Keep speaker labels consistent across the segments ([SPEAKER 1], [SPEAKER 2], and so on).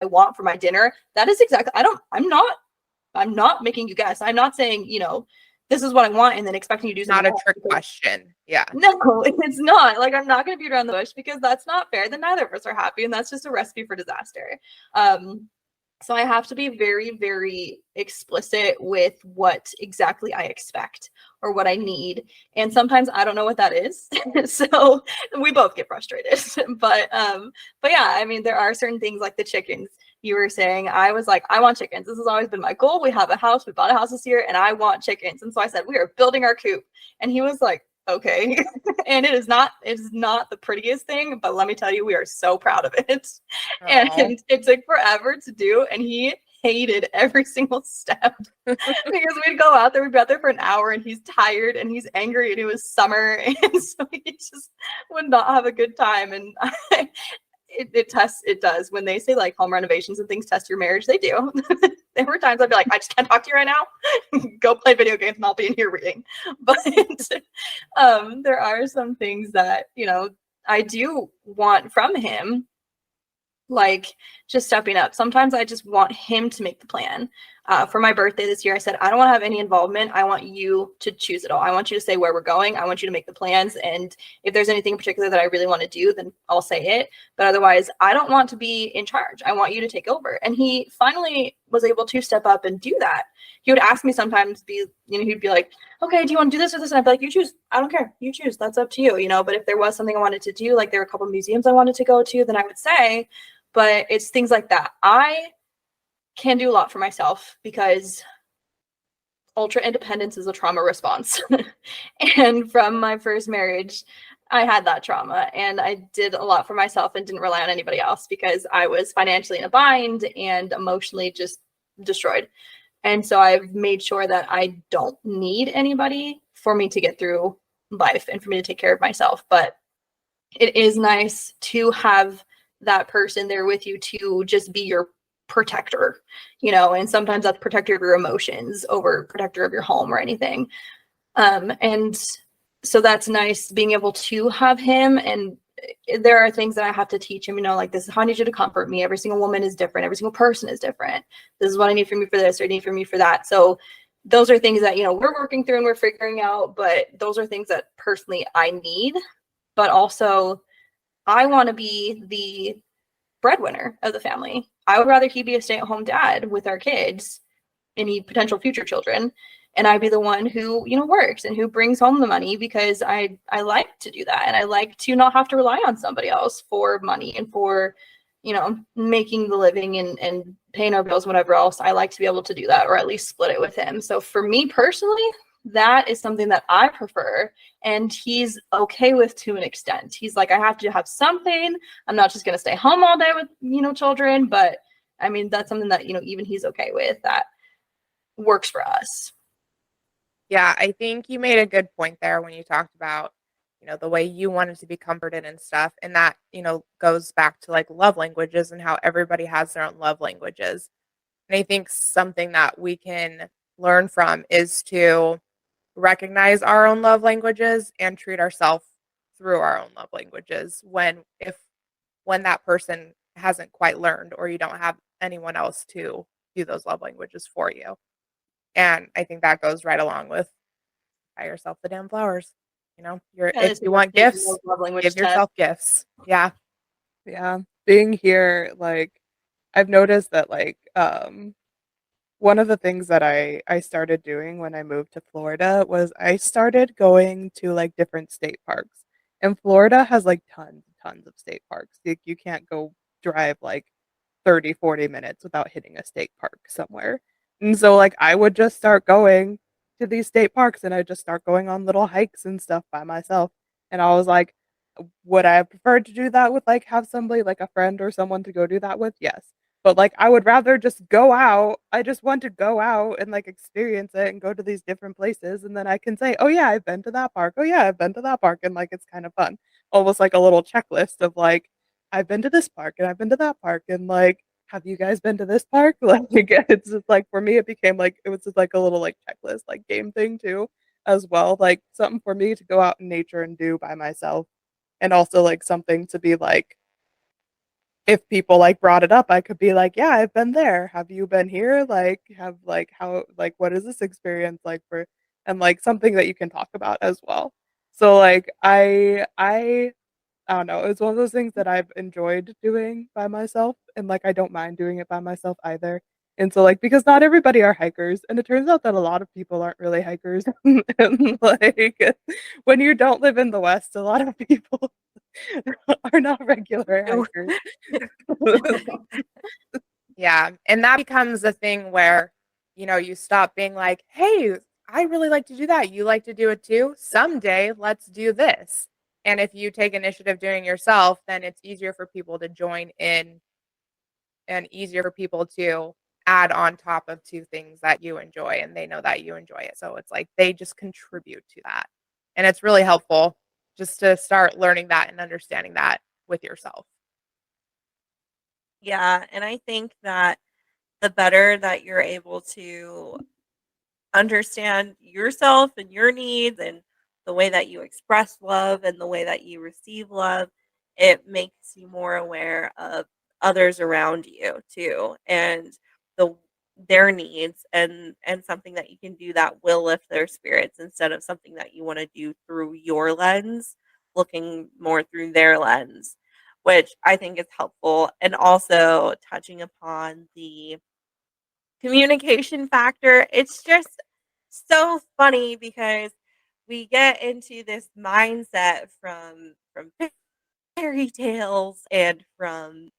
[SPEAKER 1] I want for my dinner, that is exactly, I'm not making you guess. I'm not saying, this is what I want and then expecting you to do something
[SPEAKER 2] Not a
[SPEAKER 1] else.
[SPEAKER 2] trick question. Yeah.
[SPEAKER 1] No, it's not. Like, I'm not going to beat around the bush because that's not fair. Then neither of us are happy, and that's just a recipe for disaster. So I have to be very, very explicit with what exactly I expect or what I need. And sometimes I don't know what that is. So we both get frustrated. But yeah, I mean, there are certain things like the chickens you were saying. I was like, I want chickens. This has always been my goal. We have a house. We bought a house this year and I want chickens. And so I said, we are building our coop. And he was like, okay. And it is not the prettiest thing, but let me tell you, we are so proud of it. And
[SPEAKER 2] Oh.
[SPEAKER 1] it took forever to do, and he hated every single step because we'd go out there, we'd be out there for an hour, and he's tired and he's angry, and it was summer, and so he just would not have a good time. And it does. When they say like home renovations and things test your marriage, they do. There were times I'd be like, I just can't talk to you right now. Go play video games and I'll be in here reading. But there are some things that, I do want from him, like just stepping up. Sometimes I just want him to make the plan. For my birthday this year, I said, I don't want to have any involvement. I want you to choose it all. I want you to say where we're going. I want you to make the plans. And if there's anything in particular that I really want to do, then I'll say it. But otherwise, I don't want to be in charge. I want you to take over. And he finally was able to step up and do that. He would ask me sometimes, he'd be like, okay, do you want to do this or this? And I'd be like, you choose. I don't care. You choose. That's up to you, But if there was something I wanted to do, like there were a couple of museums I wanted to go to, then I would say, but it's things like that. I can do a lot for myself because ultra independence is a trauma response. And from my first marriage, I had that trauma and I did a lot for myself and didn't rely on anybody else because I was financially in a bind and emotionally just destroyed. And so I've made sure that I don't need anybody for me to get through life and for me to take care of myself. But it is nice to have that person there with you to just be your protector, and sometimes that's protector of your emotions over protector of your home or anything. And so that's nice being able to have him. And there are things that I have to teach him, like this is how I need you to comfort me. Every single woman is different. Every single person is different. This is what I need from you for this or I need from you for that. So those are things that, we're working through and we're figuring out, but those are things that personally I need, but also I want to be the breadwinner of the family. I would rather he be a stay-at-home dad with our kids, any potential future children, and I'd be the one who, works and who brings home the money because I like to do that. And I like to not have to rely on somebody else for money and for, making the living and paying our bills, whatever else. I like to be able to do that or at least split it with him. So for me personally, that is something that I prefer. And he's okay with to an extent. He's like, I have to have something. I'm not just going to stay home all day with, children. But I mean, that's something that, even he's okay with. That works for us.
[SPEAKER 2] Yeah, I think you made a good point there when you talked about, the way you wanted to be comforted and stuff. And that, goes back to like love languages and how everybody has their own love languages. And I think something that we can learn from is to recognize our own love languages and treat ourselves through our own love languages when that person hasn't quite learned or you don't have anyone else to do those love languages for you. And I think that goes right along with buy yourself the damn flowers. If you want gifts, give yourself gifts. Yeah.
[SPEAKER 3] Yeah. Being here, like I've noticed that one of the things that I started doing when I moved to Florida was I started going to like different state parks. And Florida has like tons of state parks. You can't go drive like 30, 40 minutes without hitting a state park somewhere. And so like I would just start going to these state parks and I just start going on little hikes and stuff by myself. And I was like, would I have preferred to do that with like have somebody like a friend or someone to go do that with? Yes. But like I would rather just go out. I just want to go out and like experience it and go to these different places and then I can say, "Oh yeah, I've been to that park. Oh yeah, I've been to that park." And like it's kind of fun. Almost like a little checklist of like I've been to this park and I've been to that park and like have you guys been to this park? Like it's just like for me it became like it was just like a little like checklist like game thing too as well. Like something for me to go out in nature and do by myself and also like something to be like if people like brought it up, I could be like, yeah, I've been there. Have you been here? Like, have like how like what is this experience like for and like something that you can talk about as well. So like I don't know, it's one of those things that I've enjoyed doing by myself and like I don't mind doing it by myself either. And so like because not everybody are hikers and it turns out that a lot of people aren't really hikers and like when you don't live in the West, a lot of people are not regular hikers.
[SPEAKER 2] Yeah. And that becomes a thing where, you stop being like, hey, I really like to do that. You like to do it too. Someday, let's do this. And if you take initiative doing it yourself, then it's easier for people to join in and easier for people to add on top of two things that you enjoy and they know that you enjoy it. So it's like they just contribute to that. And it's really helpful just to start learning that and understanding that with yourself.
[SPEAKER 4] Yeah, and I think that the better that you're able to understand yourself and your needs and the way that you express love and the way that you receive love, it makes you more aware of others around you too and the their needs and something that you can do that will lift their spirits instead of something that you want to do through your lens, looking more through their lens, which I think is helpful. And also touching upon the communication factor. It's just so funny because we get into this mindset from fairy tales and from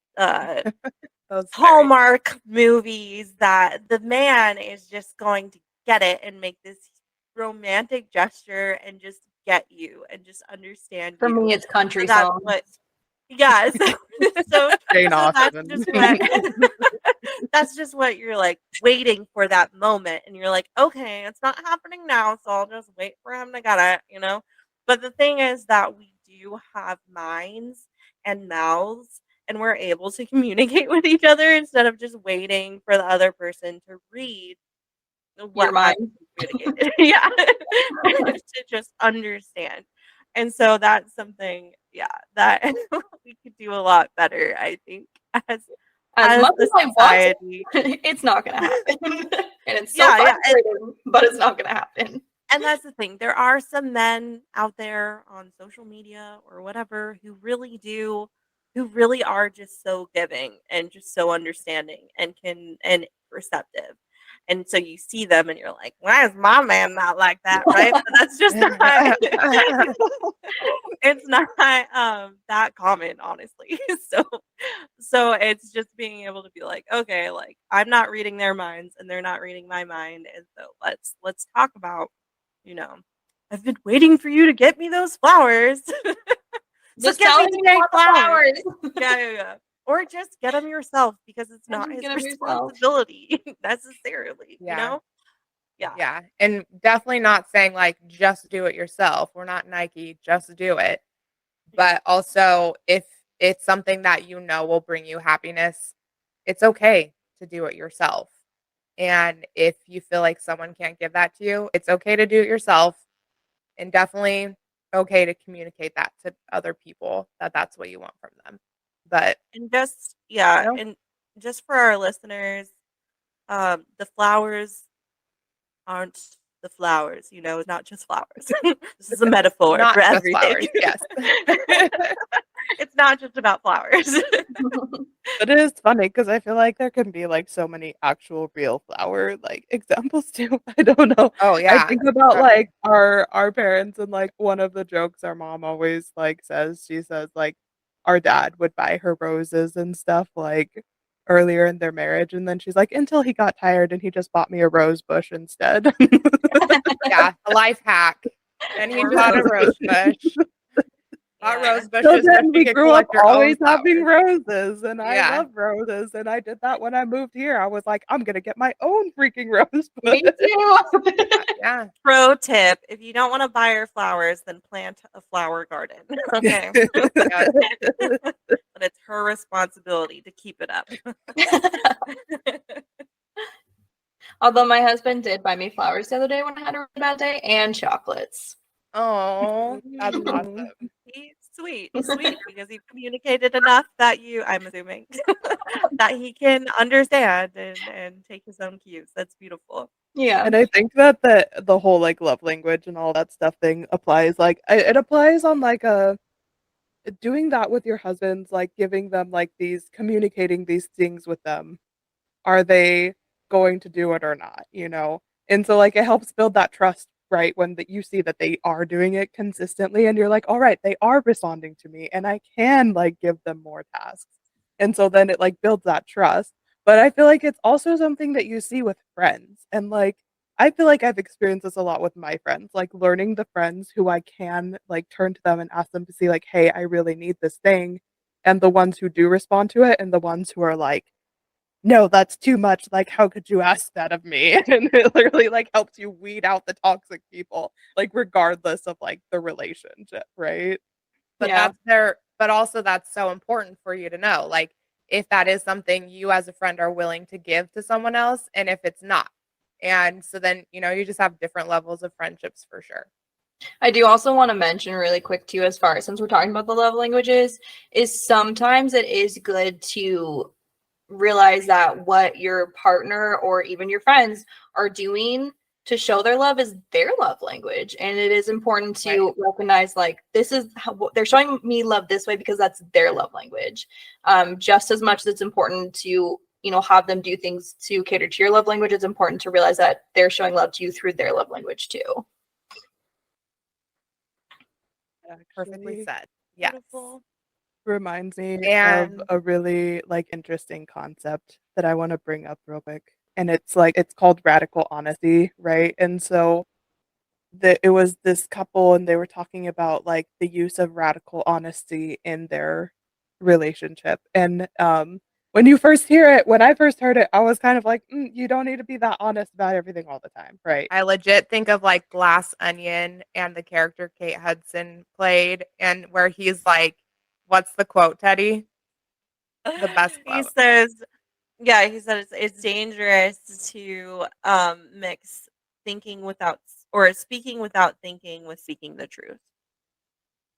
[SPEAKER 2] Those
[SPEAKER 4] Hallmark movies that the man is just going to get it and make this romantic gesture and just get you and just understand
[SPEAKER 1] For
[SPEAKER 4] you.
[SPEAKER 1] me, it's country
[SPEAKER 4] So that's
[SPEAKER 1] songs.
[SPEAKER 4] what yes. so
[SPEAKER 3] Jane
[SPEAKER 4] so that's
[SPEAKER 3] Austen.
[SPEAKER 4] just what that's just what you're like waiting for that moment and you're like, okay, it's not happening now, so I'll just wait for him to get it. But the thing is that we do have minds and mouths and we're able to communicate with each other instead of just waiting for the other person to read
[SPEAKER 1] Your
[SPEAKER 4] what has
[SPEAKER 1] mind.
[SPEAKER 4] been communicated. Yeah. To just understand. And so that's something, yeah, that we could do a lot better, I think, as
[SPEAKER 1] As much
[SPEAKER 4] the
[SPEAKER 1] as I want
[SPEAKER 4] society.
[SPEAKER 1] to, it's not going to happen. And it's so
[SPEAKER 4] Yeah, yeah.
[SPEAKER 1] frustrating, but it's not going to happen.
[SPEAKER 4] And that's the thing. There are some men out there on social media or whatever who really are just so giving and just so understanding and receptive. And so you see them and you're like, why is my man not like that? Right. But that's just not it's not that common, honestly. So it's just being able to be like, okay, like I'm not reading their minds and they're not reading my mind. And so let's talk about you know, I've been waiting for you to get me those flowers. So
[SPEAKER 1] Just
[SPEAKER 4] get
[SPEAKER 1] tell
[SPEAKER 4] me
[SPEAKER 1] him
[SPEAKER 4] the
[SPEAKER 1] you
[SPEAKER 4] dang
[SPEAKER 1] want the
[SPEAKER 4] flowers.
[SPEAKER 1] flowers.
[SPEAKER 4] Yeah, yeah, yeah. Or just get them yourself because it's
[SPEAKER 1] And
[SPEAKER 4] not
[SPEAKER 1] just
[SPEAKER 4] his
[SPEAKER 1] get 'em yourself.
[SPEAKER 4] responsibility necessarily,
[SPEAKER 2] Yeah.
[SPEAKER 4] Yeah.
[SPEAKER 2] Yeah. And definitely not saying like just do it yourself. We're not Nike, just do it. But also if it's something that will bring you happiness, it's okay to do it yourself. And if you feel like someone can't give that to you, it's okay to do it yourself and definitely okay to communicate that to other people that that's what you want from them. But,
[SPEAKER 4] And just yeah,
[SPEAKER 2] you know,
[SPEAKER 4] and just for our listeners, the flowers aren't the flowers, it's not just flowers. This is a metaphor
[SPEAKER 2] not
[SPEAKER 4] for
[SPEAKER 2] just
[SPEAKER 4] everything.
[SPEAKER 2] flowers. Yes.
[SPEAKER 4] It's not just about flowers.
[SPEAKER 3] But it is funny because I feel like there can be like so many actual real flower like examples too. I don't know.
[SPEAKER 2] Oh,
[SPEAKER 3] I
[SPEAKER 2] yeah.
[SPEAKER 3] think about like our parents and like one of the jokes our mom always like says, she says like our dad would buy her roses and stuff like earlier in their marriage and then she's like until he got tired and he just bought me a rose bush instead.
[SPEAKER 2] Yeah. A life hack. And he
[SPEAKER 4] Or
[SPEAKER 2] bought a
[SPEAKER 4] roses.
[SPEAKER 2] rose bush. Bought
[SPEAKER 4] Yeah.
[SPEAKER 2] rose
[SPEAKER 3] So
[SPEAKER 2] bushes, but
[SPEAKER 3] then
[SPEAKER 2] you
[SPEAKER 3] we
[SPEAKER 2] could
[SPEAKER 3] grew up
[SPEAKER 2] collect your own
[SPEAKER 3] always having
[SPEAKER 2] flowers.
[SPEAKER 3] roses, and I
[SPEAKER 2] Yeah.
[SPEAKER 3] love roses, and I did that when I moved here. I was like, I'm gonna get my own freaking rose
[SPEAKER 1] Me
[SPEAKER 3] bush.
[SPEAKER 1] too.
[SPEAKER 2] Yeah.
[SPEAKER 4] Pro tip, if you don't want to buy her flowers, then plant a flower garden. Okay.
[SPEAKER 2] Yeah.
[SPEAKER 4] But it's her responsibility to keep it up.
[SPEAKER 1] Although my husband did buy me flowers the other day when I had a really bad day and chocolates.
[SPEAKER 2] Oh, that's
[SPEAKER 3] Mm.
[SPEAKER 2] awesome.
[SPEAKER 4] He's sweet, sweet, because you've communicated enough that I'm assuming, that he can understand and take his own cues. That's beautiful.
[SPEAKER 1] Yeah.
[SPEAKER 3] And I think that the whole like love language and all that stuff thing applies like it applies on like a doing that with your husbands, like giving them like these communicating these things with them. Are they going to do it or not, you know? And so like it helps build that trust, right? When that you see that they are doing it consistently and you're like, all right, they are responding to me and I can like give them more tasks. And so then it like builds that trust. But I feel like it's also something that you see with friends. And like I feel like I've experienced this a lot with my friends, like learning the friends who I can like turn to them and ask them to see like, hey, I really need this thing. And the ones who do respond to it and the ones who are like, no, that's too much. Like, how could you ask that of me? And it literally like helps you weed out the toxic people, like regardless of like the relationship, right?
[SPEAKER 2] But
[SPEAKER 1] Yeah.
[SPEAKER 2] but also that's so important for you to know. Like if that is something you as a friend are willing to give to someone else and if it's not. And so then, you just have different levels of friendships for sure.
[SPEAKER 1] I do also want to mention really quick too, as far as since we're talking about the love languages, is sometimes it is good to realize that what your partner or even your friends are doing to show their love is their love language, and it is important to recognize like this is how they're showing me love this way because that's their love language. Just as much as it's important to have them do things to cater to your love language, it's important to realize that they're showing love to you through their love language too.
[SPEAKER 2] Perfectly
[SPEAKER 3] Actually
[SPEAKER 2] said. Yes.
[SPEAKER 4] Beautiful.
[SPEAKER 3] reminds me of
[SPEAKER 2] And
[SPEAKER 3] a really like interesting concept that I want to bring up real quick. And it's like it's called radical honesty, right? And so it was this couple and they were talking about like the use of radical honesty in their relationship. And when you first hear it, when I first heard it, I was kind of like, you don't need to be that honest about everything all the time, right?
[SPEAKER 2] I legit think of like Glass Onion and the character Kate Hudson played, and where he's like, what's the quote, Teddy? The best
[SPEAKER 4] He
[SPEAKER 2] quote.
[SPEAKER 4] says, yeah, he said it's dangerous to mix thinking without or speaking without thinking with speaking the truth.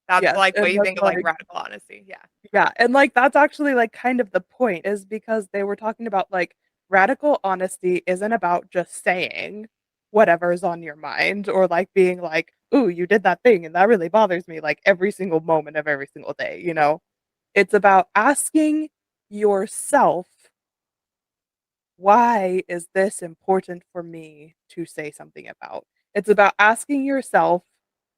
[SPEAKER 2] That's
[SPEAKER 3] Yes,
[SPEAKER 2] like what
[SPEAKER 3] and
[SPEAKER 2] you
[SPEAKER 3] that's
[SPEAKER 2] think of like
[SPEAKER 3] like
[SPEAKER 2] radical honesty. Yeah.
[SPEAKER 3] yeah, and like that's actually like kind of the point is because they were talking about like radical honesty isn't about just saying whatever's on your mind or like being like, "Ooh, you did that thing and that really bothers me," like every single moment of every single day, you know? It's about asking yourself, why is this important for me to say something about? It's about asking yourself,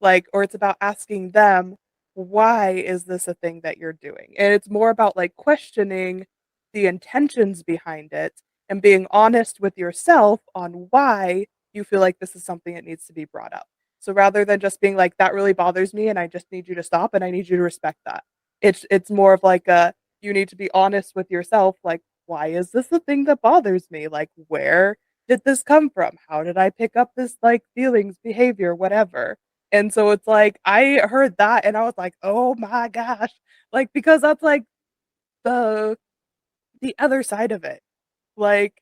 [SPEAKER 3] like, or it's about asking them, why is this a thing that you're doing? And it's more about like questioning the intentions behind it and being honest with yourself on why you feel like this is something that needs to be brought up. So rather than just being like, that really bothers me and I just need you to stop and I need you to respect that. It's more of like a you need to be honest with yourself, like why is this a thing that bothers me? Like, where did this come from? How did I pick up this like feelings, behavior, whatever? And so it's like I heard that and I was like, oh my gosh. Like, because that's like the the other side of it. Like,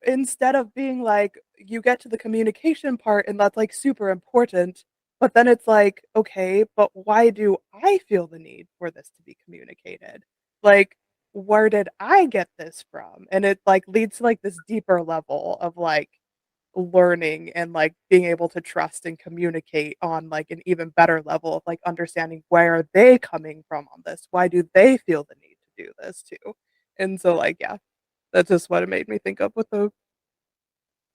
[SPEAKER 3] instead of being like you get to the communication part and that's like super important, but then it's like, okay, but why do I feel the need for this to be communicated? Like, where did I get this from? And it like leads to like this deeper level of like learning and like being able to trust and communicate on like an even better level of like understanding where are they coming from on this? Why do they feel the need to do this too? And so like yeah, that's just what it made me think of with the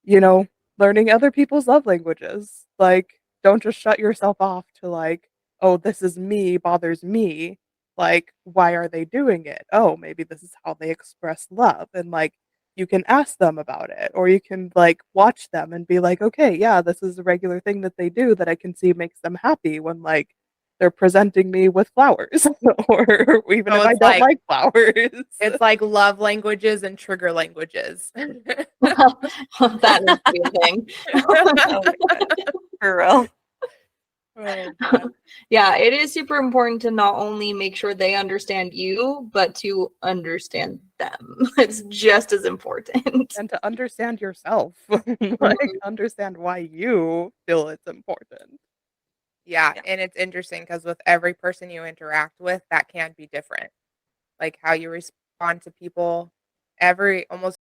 [SPEAKER 3] you know, learning other people's love languages. Like, don't just shut yourself off to like, oh, this is me, bothers me. Like, why are they doing it? Oh, maybe this is how they express love. And like, you can ask them about it, or you can like watch them and be like, okay, yeah, this is a regular thing that they do that I can see makes them happy when like they're presenting me with flowers, or even
[SPEAKER 2] So
[SPEAKER 3] if I
[SPEAKER 2] it's
[SPEAKER 3] don't
[SPEAKER 2] like
[SPEAKER 3] like flowers.
[SPEAKER 2] it's like love languages and trigger languages.
[SPEAKER 1] That needs to be a thing.
[SPEAKER 4] Oh my god, for real.
[SPEAKER 3] Oh, God.
[SPEAKER 1] Yeah, it is super important to not only make sure they understand you, but to understand them. It's just as important.
[SPEAKER 3] And to understand yourself, like
[SPEAKER 1] Mhm.
[SPEAKER 3] understand why you feel it's important.
[SPEAKER 2] Yeah,
[SPEAKER 4] Yeah.
[SPEAKER 2] and it's interesting because with every person you interact with, that can be different. Like how you respond to people, almost